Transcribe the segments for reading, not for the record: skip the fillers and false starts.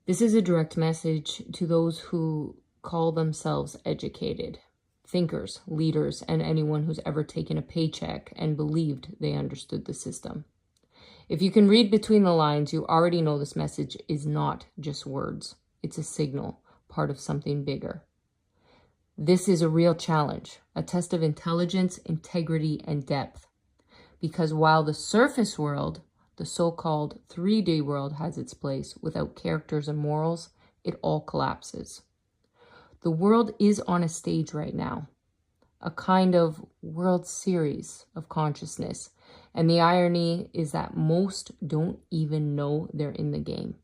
This is a direct message to those who call themselves educated, thinkers, leaders, and anyone who's ever taken a paycheck and believed they understood the system. If you can read between the lines, you already know this message is not just words. It's a signal, part of something bigger. This is a real challenge, a test of intelligence, integrity, and depth. Because while the surface world, the so-called 3D world, has its place without characters and morals, it all collapses. The world is on a stage right now, a kind of World Series of consciousness. And the irony is that most don't even know they're in the game.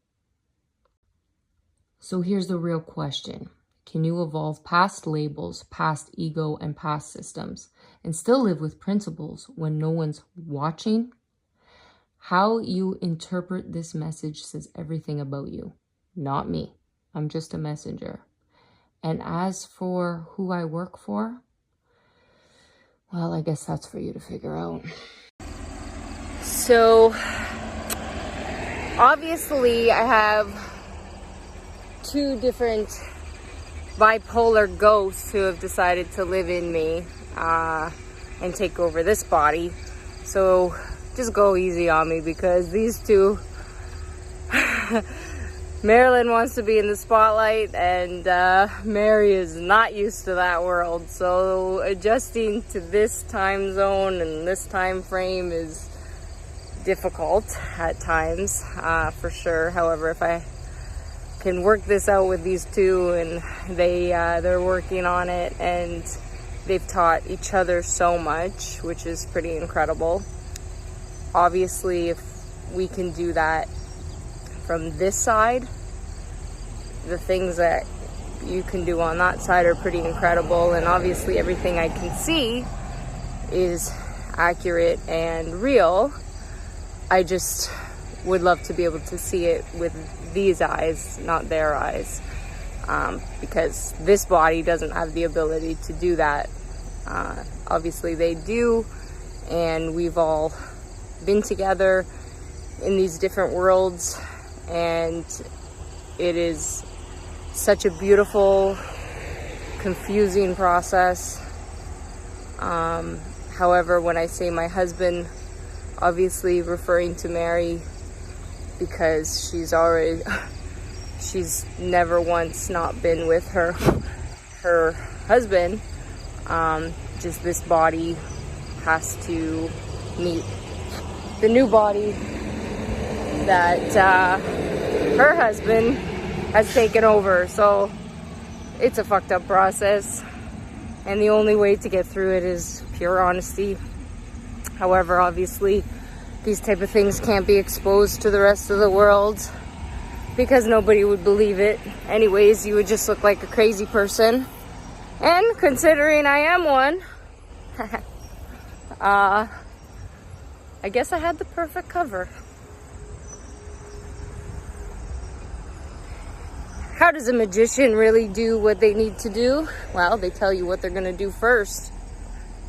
So here's the real question. Can you evolve past labels, past ego, and past systems, and still live with principles when no one's watching? How you interpret this message says everything about you, not me. I'm just a messenger. And as for who I work for, well, I guess that's for you to figure out. So, obviously, I have two different bipolar ghosts who have decided to live in me and take over this body. So just go easy on me, because these two, Marilyn wants to be in the spotlight, and Mary is not used to that world. So adjusting to this time zone and this time frame is difficult at times, for sure. However, if I can work this out with these two, and they're working on it, and they've taught each other so much, which is pretty incredible. Obviously, if we can do that from this side, the things that you can do on that side are pretty incredible. And obviously everything I can see is accurate and real. I just would love to be able to see it with these eyes, not their eyes, because this body doesn't have the ability to do that. Obviously they do, and we've all been together in these different worlds, and it is such a beautiful, confusing process. However, when I say my husband, obviously referring to Mary, because she's never once not been with her husband. Just this body has to meet the new body that her husband has taken over. So it's a fucked up process, and the only way to get through it is pure honesty. However, obviously these type of things can't be exposed to the rest of the world, because nobody would believe it. Anyways, you would just look like a crazy person. And considering I am one, I guess I had the perfect cover. How does a magician really do what they need to do? Well, they tell you what they're gonna do first.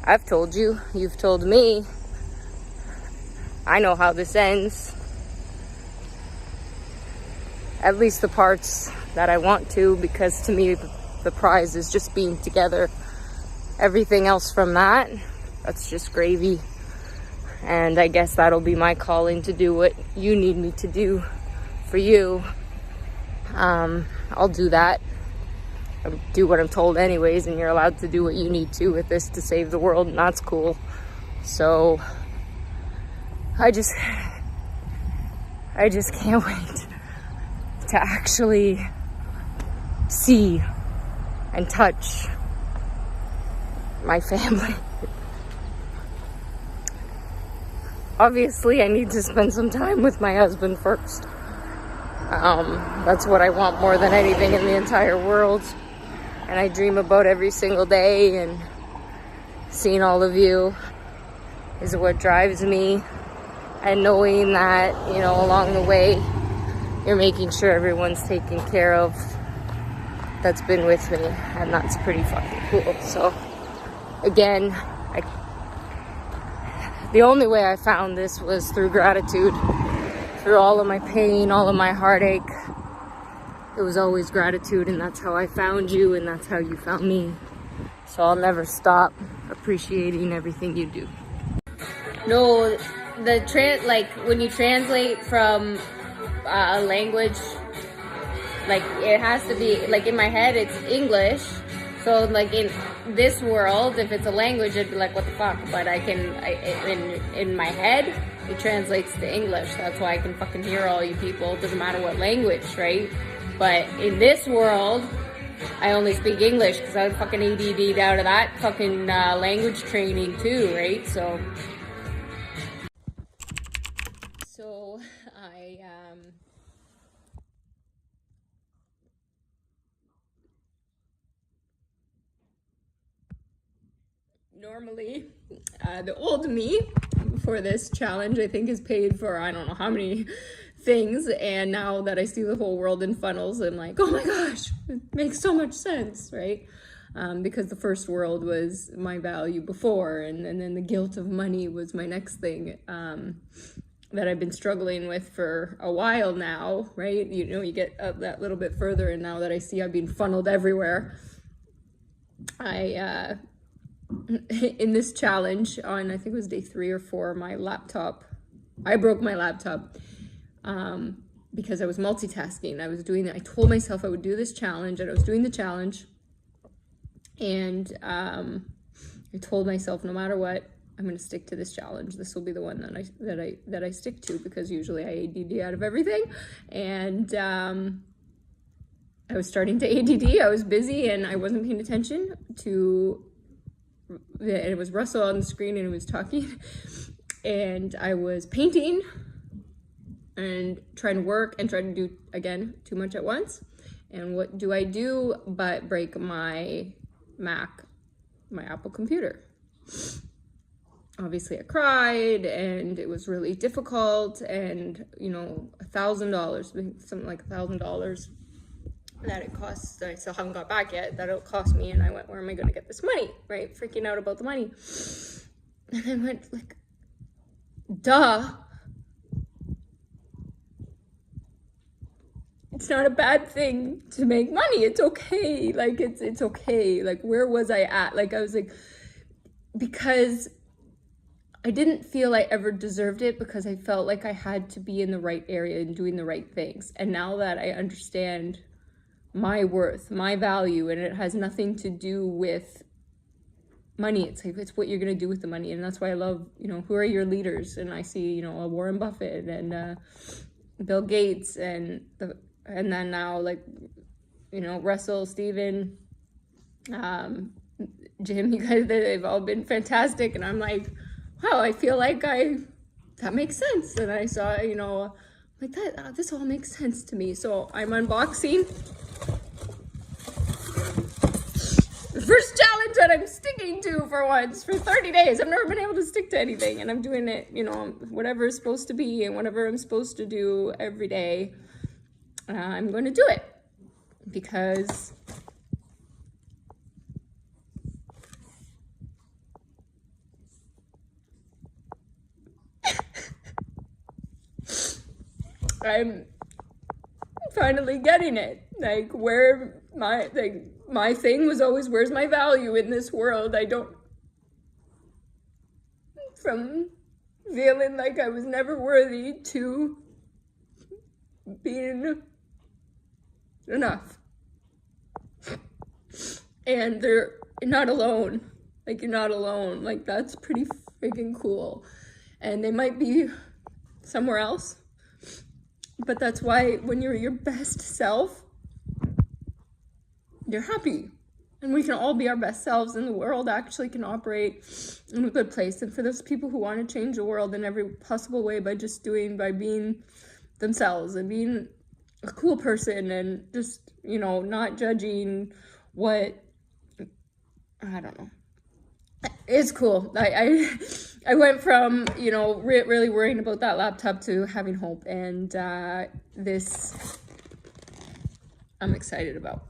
I've told you, you've told me. I know how this ends. At least the parts that I want to, because to me the prize is just being together. Everything else from that, that's just gravy. And I guess that'll be my calling, to do what you need me to do for you. I'll do that. I'll do what I'm told anyways, and you're allowed to do what you need to with this to save the world, and that's cool. So I just can't wait to actually see and touch my family. Obviously, I need to spend some time with my husband first. That's what I want more than anything in the entire world. And I dream about every single day, and seeing all of you is what drives me. And knowing that, you know, along the way, you're making sure everyone's taken care of that's been with me. And that's pretty fucking cool. So, again, the only way I found this was through gratitude. Through all of my pain, all of my heartache, it was always gratitude, and that's how I found you, and that's how you found me. So I'll never stop appreciating everything you do. No, like when you translate from a language, like it has to be, like in my head it's English. So like in this world, if it's a language, it'd be like, what the fuck? But in my head, it translates to English. That's why I can fucking hear all you people. It doesn't matter what language, right? But in this world, I only speak English because I was fucking ADD'd out of that fucking language training too, right? So I normally the old me before this challenge, I think, is paid for I don't know how many things, and now that I see the whole world in funnels, I'm like, oh my gosh, it makes so much sense, right? Because the first world was my value before, and then the guilt of money was my next thing that I've been struggling with for a while now, right? You know, you get up that little bit further, and now that I see I've been funneled everywhere, in this challenge on, I think it was day 3 or 4, I broke my laptop because I was multitasking. I told myself I would do this challenge, and I was doing the challenge, and I told myself, no matter what, I'm going to stick to this challenge. This will be the one that I stick to, because usually I ADD out of everything. And I was starting to ADD. I was busy and I wasn't paying attention to. It was Russell on the screen and he was talking, and I was painting and trying to work and trying to do, again, too much at once. And what do I do but break my Apple computer? Obviously I cried, and it was really difficult, and you know, $1,000, something like $1,000 that it costs, that I still haven't got back yet, that it'll cost me. And I went, where am I going to get this money, right? Freaking out about the money. And I went like, duh. It's not a bad thing to make money. It's okay. Like, it's okay. Like, where was I at? Like, I was like, because I didn't feel I ever deserved it, because I felt like I had to be in the right area and doing the right things. And now that I understand my worth, my value, and it has nothing to do with money. It's like, it's what you're going to do with the money. And that's why I love, you know, who are your leaders? And I see, you know, a Warren Buffett and Bill Gates, and then now, like, you know, Russell, Steven, Jim, you guys, they've all been fantastic. And I'm like, wow, I feel like that makes sense. And I saw, you know, like that, this all makes sense to me. So I'm unboxing the first challenge that I'm sticking to for once, for 30 days. I've never been able to stick to anything, and I'm doing it, you know, whatever it's supposed to be and whatever I'm supposed to do every day. I'm going to do it, because I'm finally getting it. Like, where my thing was always, where's my value in this world? From feeling like I was never worthy to being enough. And they're not alone. Like, you're not alone. Like, that's pretty freaking cool. And they might be somewhere else, but that's why when you're your best self, you're happy. And we can all be our best selves, and the world actually can operate in a good place. And for those people who want to change the world in every possible way by being themselves and being a cool person, and just, you know, not judging what, I don't know. It's cool. I went from, you know, really worrying about that laptop to having hope. And this I'm excited about.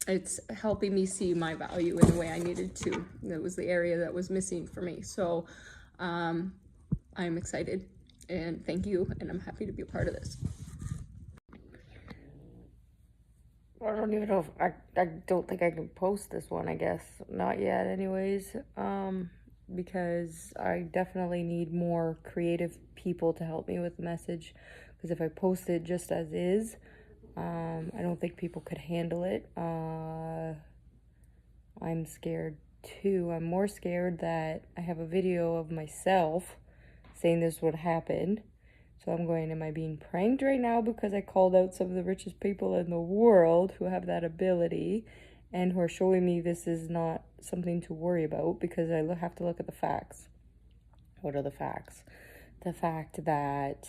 It's helping me see my value in the way I needed to. That was the area that was missing for me. So I'm excited, and thank you, and I'm happy to be a part of this. I don't even know if I don't think I can post this one, I guess. Not yet anyways. Because I definitely need more creative people to help me with the message. Because if I post it just as is, I don't think people could handle it. I'm scared too. I'm more scared that I have a video of myself saying this would happen. So I'm going, am I being pranked right now because I called out some of the richest people in the world who have that ability and who are showing me this is not something to worry about, because I have to look at the facts. What are the facts? The fact that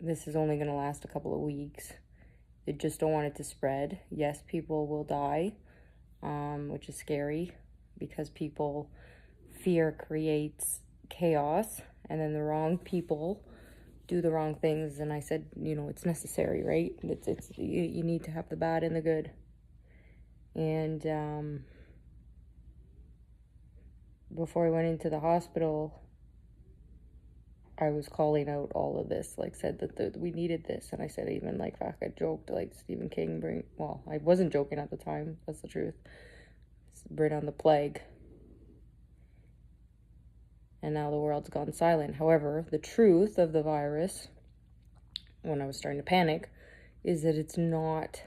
this is only going to last a couple of weeks. They just don't want it to spread. Yes, people will die, which is scary because fear creates chaos, and then the wrong people do the wrong things. And I said, you know, it's necessary, right? You need to have the bad and the good. And before I went into the hospital, I was calling out all of this, like said that we needed this. And I said, even like, fuck, I joked like Stephen King well, I wasn't joking at the time, that's the truth. Bring on the plague. And now the world's gone silent. However, the truth of the virus, when I was starting to panic, is that it's not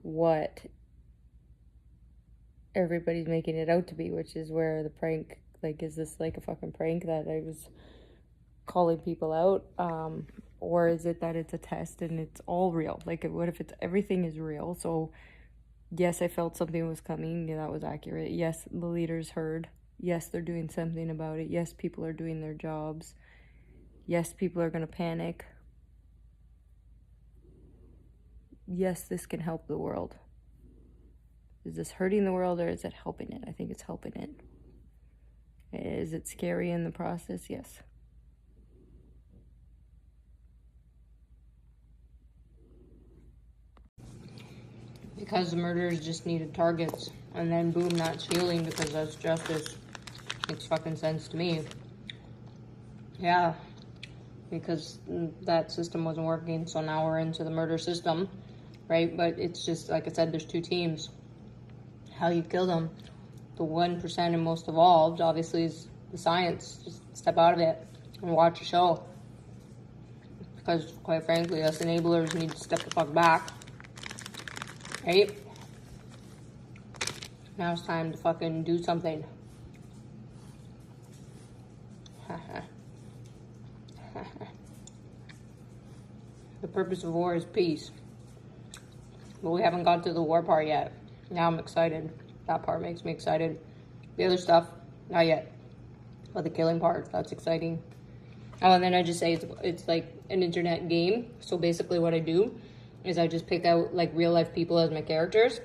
what everybody's making it out to be, which is where the prank, like, is this like a fucking prank that I was calling people out? Or is it that it's a test and it's all real? Like, what if everything is real? So, yes, I felt something was coming. Yeah, that was accurate. Yes, the leaders heard. Yes, they're doing something about it. Yes, people are doing their jobs. Yes, people are going to panic. Yes, this can help the world. Is this hurting the world or is it helping it? I think it's helping it. Is it scary in the process? Yes. Because the murderers just needed targets. And then boom, that's healing because that's justice. Makes fucking sense to me. Yeah. Because that system wasn't working, so now we're into the murder system, right? But it's just, like I said, there's two teams. How you kill them. The 1% and most evolved, obviously, is the science. Just step out of it and watch a show. Because, quite frankly, us enablers need to step the fuck back. Right? Now it's time to fucking do something. The purpose of war is peace. But we haven't got to the war part yet. Now I'm excited. That part makes me excited. The other stuff, not yet. But the killing part, that's exciting. Oh, and then I just say it's like an internet game. So basically what I do is I just pick out like real life people as my characters.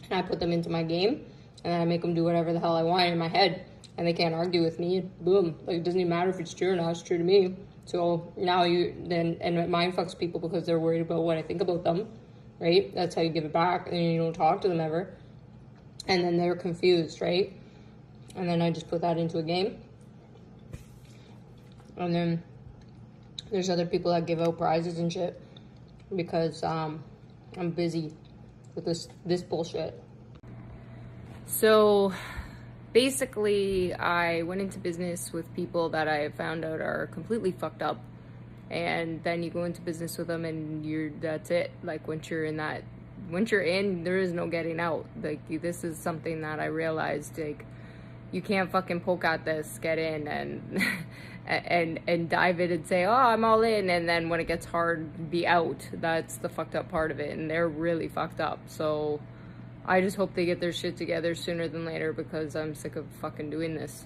And I put them into my game. And then I make them do whatever the hell I want in my head. And they can't argue with me. Boom. Like, it doesn't even matter if it's true or not. It's true to me. So now and it mind fucks people because they're worried about what I think about them. Right? That's how you give it back. And you don't talk to them ever. And then they're confused, right? And then I just put that into a game. And then there's other people that give out prizes and shit. Because I'm busy with this bullshit. So basically, I went into business with people that I found out are completely fucked up. And then you go into business with them and that's it. Like, once you're in, there is no getting out. Like, this is something that I realized, like, you can't fucking poke at this, get in and and dive in and say, oh, I'm all in, and then when it gets hard, be out. That's the fucked up part of it, and they're really fucked up. So I just hope they get their shit together sooner than later, because I'm sick of fucking doing this.